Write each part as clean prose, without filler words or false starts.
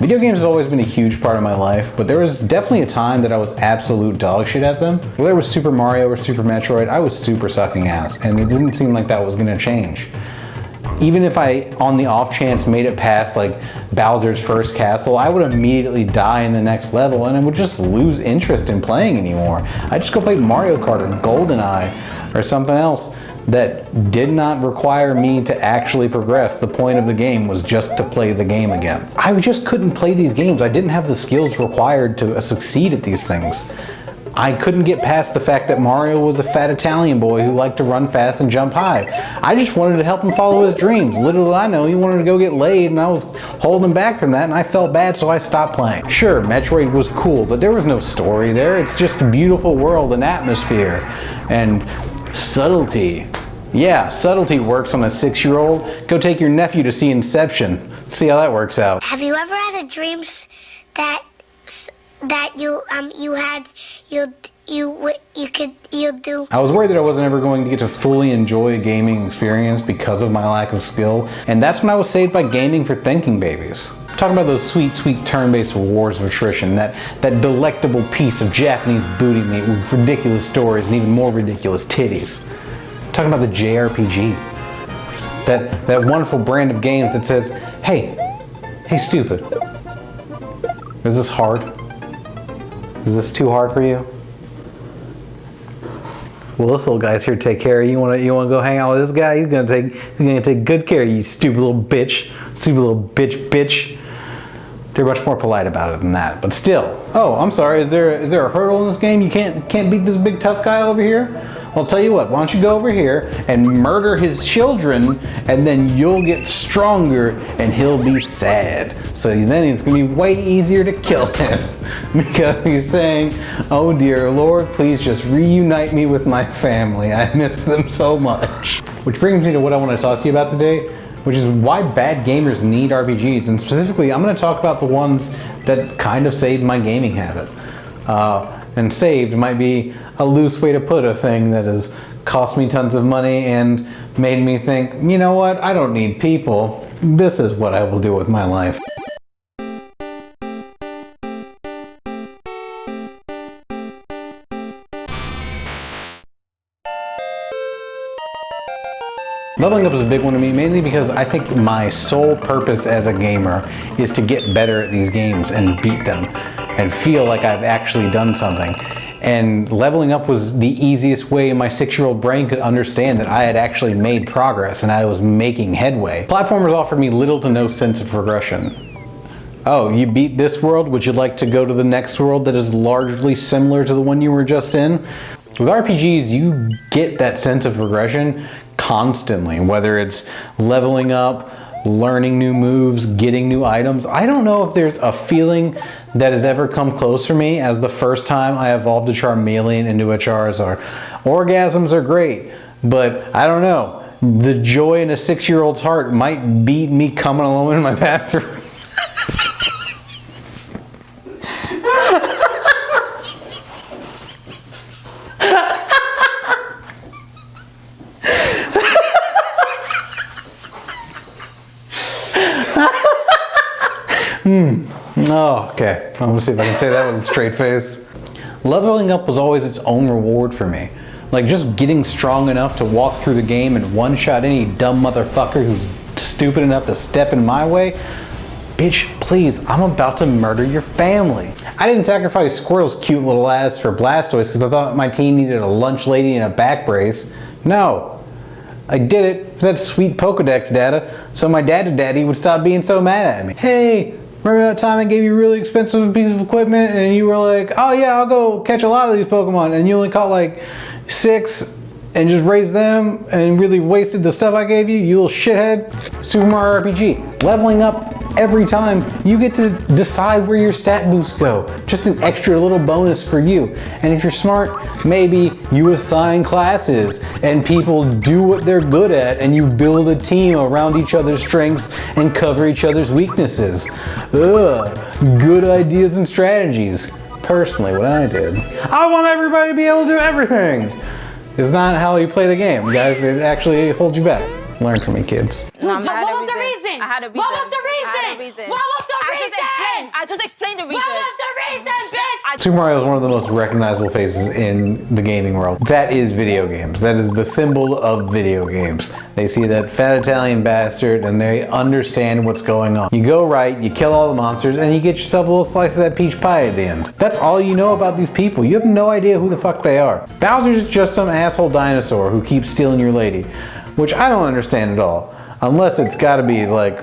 Video games have always been a huge part of my life, but there was definitely a time that I was absolute dog shit at them. Whether it was Super Mario or Super Metroid, I was super sucking ass, and it didn't seem like that was gonna change. Even if I, on the off chance, made it past like Bowser's first castle, I would immediately die in the next level and I would just lose interest in playing anymore. I'd just go play Mario Kart or GoldenEye or something else that did not require me to actually progress. The point of the game was just to play the game again. I just couldn't play these games. I didn't have the skills required to succeed at these things. I couldn't get past the fact that Mario was a fat Italian boy who liked to run fast and jump high. I just wanted to help him follow his dreams. Little did I know he wanted to go get laid, and I was holding him back from that, and I felt bad, so I stopped playing. Sure, Metroid was cool, but there was no story there. It's just a beautiful world and atmosphere and subtlety. Yeah, subtlety works on a 6-year-old. Go take your nephew to see Inception. See how that works out. Have you ever had a dream that you'd do? I was worried that I wasn't ever going to get to fully enjoy a gaming experience because of my lack of skill, and that's when I was saved by gaming for thinking babies. I'm talking about those sweet, sweet turn-based wars of attrition, that delectable piece of Japanese booty meat with ridiculous stories and even more ridiculous titties. I'm talking about the JRPG. That wonderful brand of games that says, hey stupid, is this hard? Is this too hard for you? Well, this little guy's here to take care of you. You wanna go hang out with this guy? He's gonna take good care of you, stupid little bitch. Stupid little bitch. They're much more polite about it than that, but still. Oh, I'm sorry, is there a hurdle in this game? You can't beat this big tough guy over here? Well, I'll tell you what, why don't you go over here and murder his children, and then you'll get stronger and he'll be sad. So then it's gonna be way easier to kill him because he's saying, oh dear Lord, please just reunite me with my family. I miss them so much. Which brings me to what I want to talk to you about today, which is why bad gamers need RPGs. And specifically, I'm gonna talk about the ones that kind of saved my gaming habit. And saved might be a loose way to put a thing that has cost me tons of money and made me think, you know what, I don't need people. This is what I will do with my life. Leveling up is a big one to me, mainly because I think my sole purpose as a gamer is to get better at these games and beat them and feel like I've actually done something. And leveling up was the easiest way my 6-year-old brain could understand that I had actually made progress and I was making headway. Platformers offered me little to no sense of progression. Oh, you beat this world? Would you like to go to the next world that is largely similar to the one you were just in? With RPGs, you get that sense of progression constantly, whether it's leveling up, learning new moves, getting new items. I don't know if there's a feeling that has ever come close for me as the first time I evolved a Charmeleon into a Charizard. Orgasms are great, but I don't know. The joy in a 6-year-old's heart might beat me coming alone in my bathroom. Oh, okay. I'm gonna see if I can say that with a straight face. Leveling up was always its own reward for me. Like just getting strong enough to walk through the game and one-shot any dumb motherfucker who's stupid enough to step in my way. Bitch, please, I'm about to murder your family. I didn't sacrifice Squirtle's cute little ass for Blastoise because I thought my team needed a lunch lady and a back brace. No. I did it for that sweet Pokedex data so my daddy would stop being so mad at me. Hey, remember that time I gave you a really expensive piece of equipment and you were like, oh yeah, I'll go catch a lot of these Pokemon, and you only caught like 6 and just raised them and really wasted the stuff I gave you, you little shithead? Super Mario RPG. Leveling up every time, you get to decide where your stat boosts go. Just an extra little bonus for you. And if you're smart, maybe you assign classes and people do what they're good at and you build a team around each other's strengths and cover each other's weaknesses. Ugh, good ideas and strategies. Personally, what I did. I want everybody to be able to do everything. It's not how you play the game, guys. It actually holds you back. Learn from me, kids. What was the reason? What was the reason? What was the reason? reason? I just explained the reason. What was the reason, bitch? Super Mario is one of the most recognizable faces in the gaming world. That is video games. That is the symbol of video games. They see that fat Italian bastard and they understand what's going on. You go right, you kill all the monsters, and you get yourself a little slice of that peach pie at the end. That's all you know about these people. You have no idea who the fuck they are. Bowser's just some asshole dinosaur who keeps stealing your lady, which I don't understand at all. Unless it's gotta be like,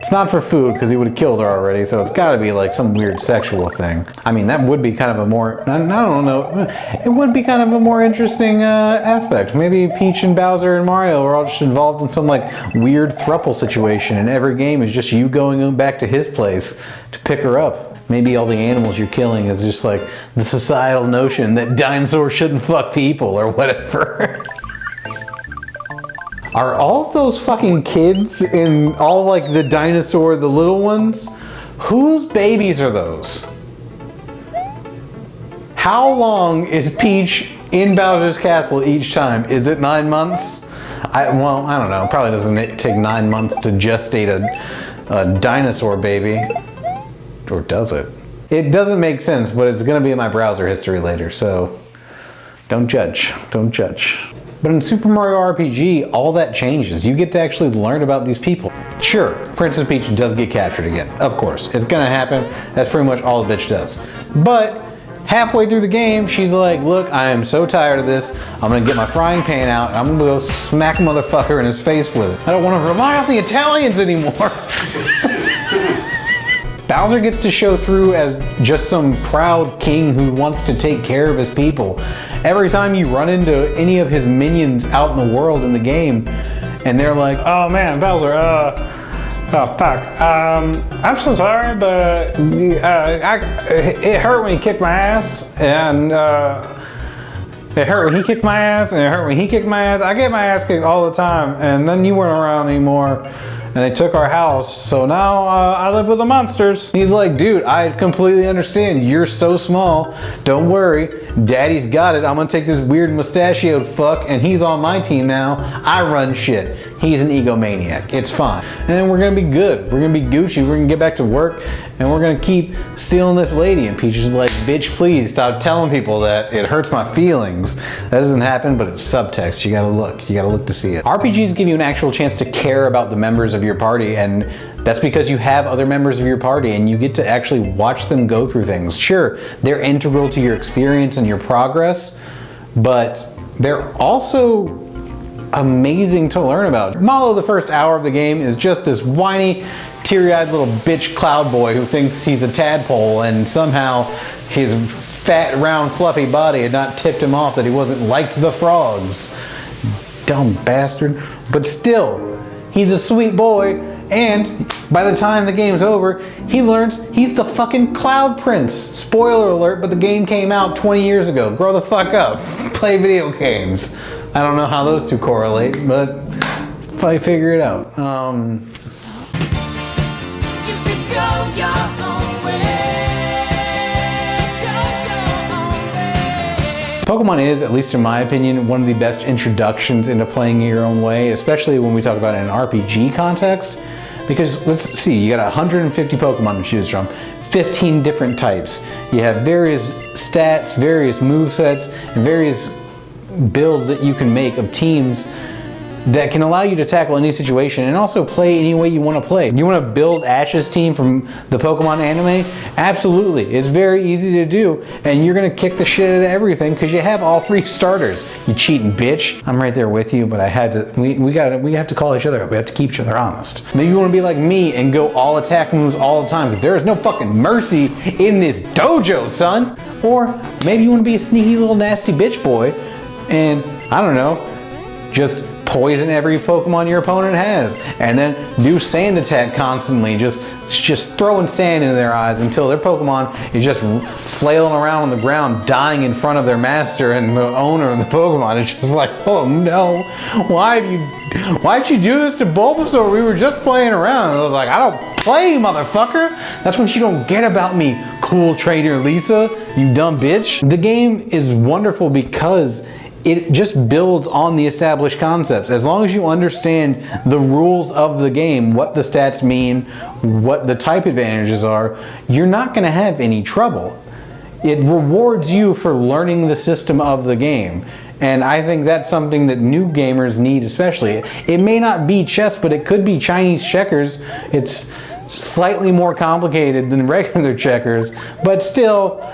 it's not for food because he would have killed her already, so it's got to be like some weird sexual thing. I mean, that would be kind of a more, I don't know, it would be kind of a more interesting aspect. Maybe Peach and Bowser and Mario are all just involved in some like weird throuple situation, and every game is just you going back to his place to pick her up. Maybe all the animals you're killing is just like the societal notion that dinosaurs shouldn't fuck people or whatever. Are all those fucking kids in all like the dinosaur, the little ones? Whose babies are those? How long is Peach in Bowser's castle each time? Is it 9 months? Well, I don't know. Probably doesn't take 9 months to gestate a dinosaur baby. Or does it? It doesn't make sense, but it's gonna be in my browser history later, so don't judge. Don't judge. But in Super Mario RPG, all that changes. You get to actually learn about these people. Sure, Princess Peach does get captured again. Of course, it's gonna happen. That's pretty much all the bitch does. But halfway through the game, she's like, look, I am so tired of this. I'm gonna get my frying pan out and I'm gonna go smack a motherfucker in his face with it. I don't wanna rely on the Italians anymore. Bowser gets to show through as just some proud king who wants to take care of his people. Every time you run into any of his minions out in the world in the game, and they're like, oh man, Bowser, oh fuck, I'm so sorry, but it hurt when he kicked my ass, and it hurt when he kicked my ass, and it hurt when he kicked my ass. I get my ass kicked all the time, and then you weren't around anymore. And they took our house, so now I live with the monsters. He's like, dude, I completely understand. You're so small. Don't worry. Daddy's got it. I'm gonna take this weird mustachioed fuck, and he's on my team now. I run shit. He's an egomaniac. It's fine. And then we're gonna be good. We're gonna be Gucci. We're gonna get back to work, and we're gonna keep stealing this lady. And Peach is like, bitch, please stop telling people that. It hurts my feelings. That doesn't happen, but it's subtext. You gotta look. You gotta look to see it. RPGs give you an actual chance to care about the members of your party, and that's because you have other members of your party and you get to actually watch them go through things. Sure, they're integral to your experience and your progress, but they're also amazing to learn about. Malo, the first hour of the game, is just this whiny, teary-eyed little bitch cloud boy who thinks he's a tadpole, and somehow his fat, round, fluffy body had not tipped him off that he wasn't like the frogs. Dumb bastard. But still, he's a sweet boy, and by the time the game's over, he learns he's the fucking Cloud Prince. Spoiler alert, but the game came out 20 years ago. Grow the fuck up. Play video games. I don't know how those two correlate, but I figure it out. You can go your own way. Pokemon is, at least in my opinion, one of the best introductions into playing your own way, especially when we talk about it in an RPG context. Because let's see, you got 150 Pokemon to choose from, 15 different types. You have various stats, various movesets, and various builds that you can make of teams that can allow you to tackle any situation and also play any way you want to play. You want to build Ash's team from the Pokemon anime? Absolutely. It's very easy to do, and you're going to kick the shit out of everything because you have all 3 starters. You cheating bitch. I'm right there with you, but I had to, we have to call each other up. We have to keep each other honest. Maybe you want to be like me and go all attack moves all the time because there is no fucking mercy in this dojo, son. Or maybe you want to be a sneaky little nasty bitch boy and, I don't know, just poison every Pokemon your opponent has, and then do sand attack constantly, just throwing sand into their eyes until their Pokemon is just flailing around on the ground, dying in front of their master, and the owner of the Pokemon is just like, oh no, why'd you do this to Bulbasaur? We were just playing around. And I was like, I don't play, motherfucker. That's what you don't get about me, cool trainer Lisa, you dumb bitch. The game is wonderful because it just builds on the established concepts. As long as you understand the rules of the game, what the stats mean, what the type advantages are, you're not going to have any trouble. It rewards you for learning the system of the game. And I think that's something that new gamers need especially. It may not be chess, but it could be Chinese checkers. It's slightly more complicated than regular checkers, but still,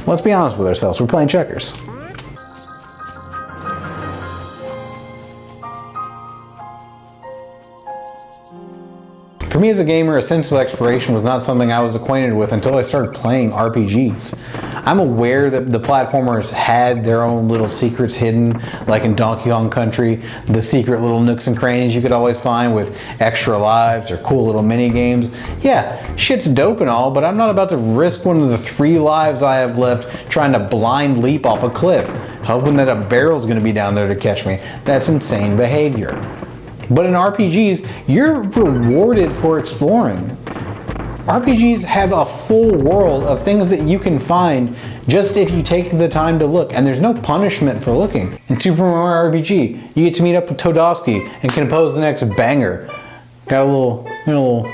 let's be honest with ourselves, we're playing checkers. For me as a gamer, a sense of exploration was not something I was acquainted with until I started playing RPGs. I'm aware that the platformers had their own little secrets hidden, like in Donkey Kong Country, the secret little nooks and crannies you could always find with extra lives or cool little mini games. Yeah, shit's dope and all, but I'm not about to risk one of the 3 lives I have left trying to blind leap off a cliff, hoping that a barrel's gonna be down there to catch me. That's insane behavior. But in RPGs, you're rewarded for exploring. RPGs have a full world of things that you can find just if you take the time to look, and there's no punishment for looking. In Super Mario RPG, you get to meet up with Toadofsky and compose the next banger. Got a little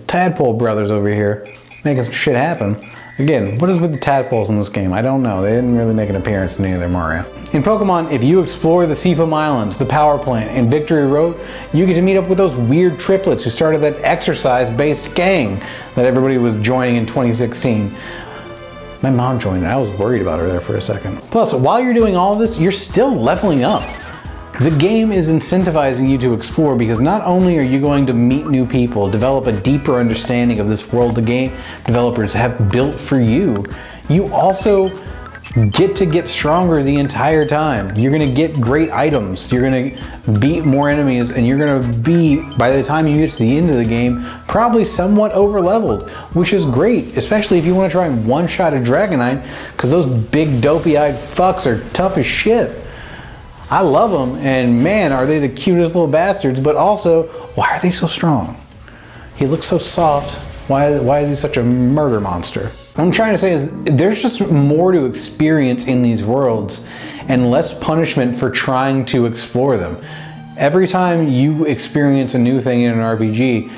tadpole brothers over here making some shit happen. Again, what is with the tadpoles in this game? I don't know. They didn't really make an appearance in any of their Mario. In Pokemon, if you explore the Seafoam Islands, the Power Plant, and Victory Road, you get to meet up with those weird triplets who started that exercise-based gang that everybody was joining in 2016. My mom joined it. I was worried about her there for a second. Plus, while you're doing all this, you're still leveling up. The game is incentivizing you to explore because not only are you going to meet new people, develop a deeper understanding of this world the game developers have built for you, you also get to get stronger the entire time. You're going to get great items, you're going to beat more enemies, and you're going to be, by the time you get to the end of the game, probably somewhat over leveled, which is great, especially if you want to try and one-shot a Dragonite, because those big dopey-eyed fucks are tough as shit. I love them, and man, are they the cutest little bastards, but also, why are they so strong? He looks so soft. Why is he such a murder monster? What I'm trying to say is, there's just more to experience in these worlds, and less punishment for trying to explore them. Every time you experience a new thing in an RPG,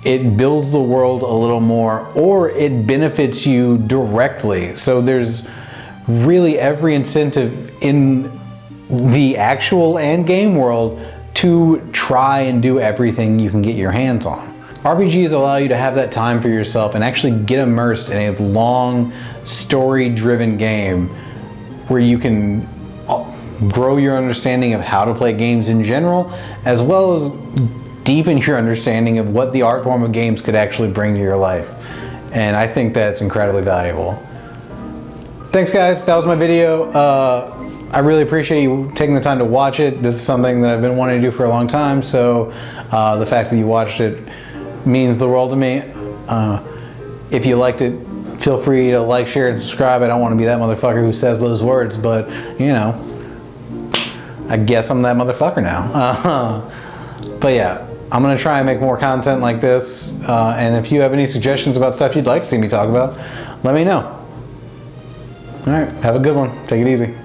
it builds the world a little more, or it benefits you directly. So there's really every incentive in the actual and game world to try and do everything you can get your hands on. RPGs allow you to have that time for yourself and actually get immersed in a long, story-driven game where you can grow your understanding of how to play games in general, as well as deepen your understanding of what the art form of games could actually bring to your life. And I think that's incredibly valuable. Thanks guys, that was my video. I really appreciate you taking the time to watch it. This is something that I've been wanting to do for a long time, so the fact that you watched it means the world to me. If you liked it, feel free to like, share, and subscribe. I don't want to be that motherfucker who says those words, but you know, I guess I'm that motherfucker now. But yeah, I'm gonna try and make more content like this, and if you have any suggestions about stuff you'd like to see me talk about, let me know. All right, have a good one. Take it easy.